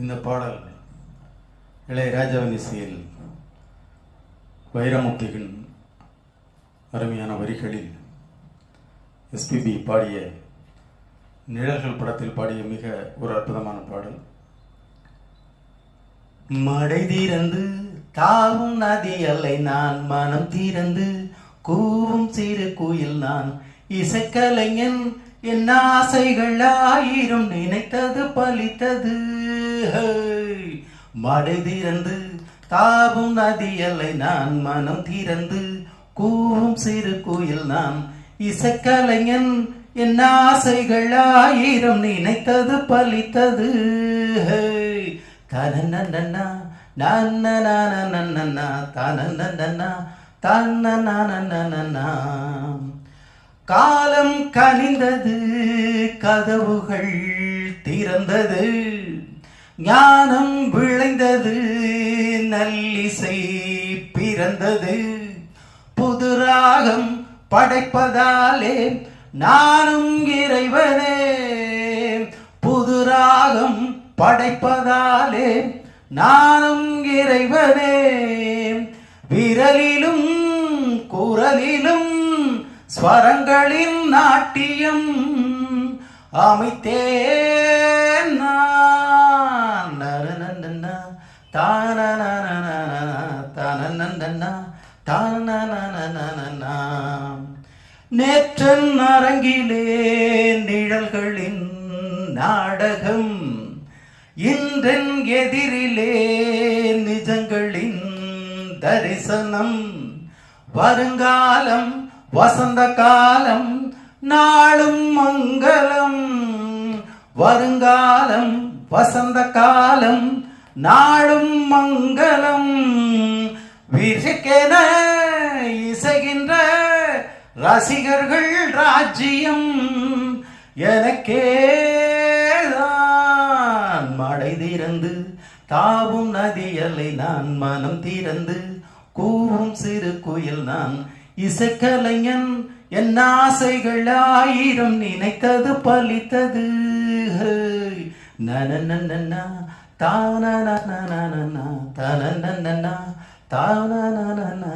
இந்த பாடல் இளையராஜாவின் இசையில் வைரமுத்துவின் அருமையான வரிகளில் எஸ்பிபி பாடிய நிழல்கள் படத்தில் பாடிய மிக ஒரு அற்புதமான பாடல். மடை திறந்து தாவும் நதி அல்லை நான், மனம் திறந்து கூவும் சிறு குயில் நான், இசைக்கலைஞன் என் ஆசைகள் ஆயிரம் நினைத்தது பலித்தது. மடை திறந்து தாவும் நதி அல்லை நான், மனம் திறந்து கூவும் சிறு குயில் நான், இசைக்கலைஞன் என் ஆசைகள் ஆயிரம் நினைத்தது பலித்தது. தனநன்னா நன்னா தனநன்னா தனநன்னா. காலம் கனிந்தது, கதவுகள் திறந்தது, ஞானம் விளைந்தது, நல்லிசை பிறந்தது. புது ராகம் படைப்பதாலே நானும் இறைவனே, புது ராகம் படைப்பதாலே நானும் இறைவனே. விரலிலும் குரலிலும் ஸ்வரங்களின் நாட்டியம் அமைத்தேன் நான். நரநன்னா தானநன்னா தானநன்னா தானநன்னா. நேற்றன் அரங்கிலே நிழல்களின் நாடகம், இன்றென் எதிரிலே நிஜங்களின் தரிசனம். வருங்காலம் வசந்த காலம் நாளும் மங்களம், வருங்காலம் வசந்த காலம் நாளும் மங்களம். விருக்கென இசைகின்ற ரசிகர்கள் ராஜ்யம் எனக்கேதான். மடை திறந்து தாவும் நதி அல்லை நான், மனம் திறந்து கூவும் சிறு குயில் நான், இசைக்கலைஞன் என் ஆசைகள் ஆயிரம் நினைத்தது பலித்தது. நனநன்னா தானநன்னா தானநன்னா தானநன்னா.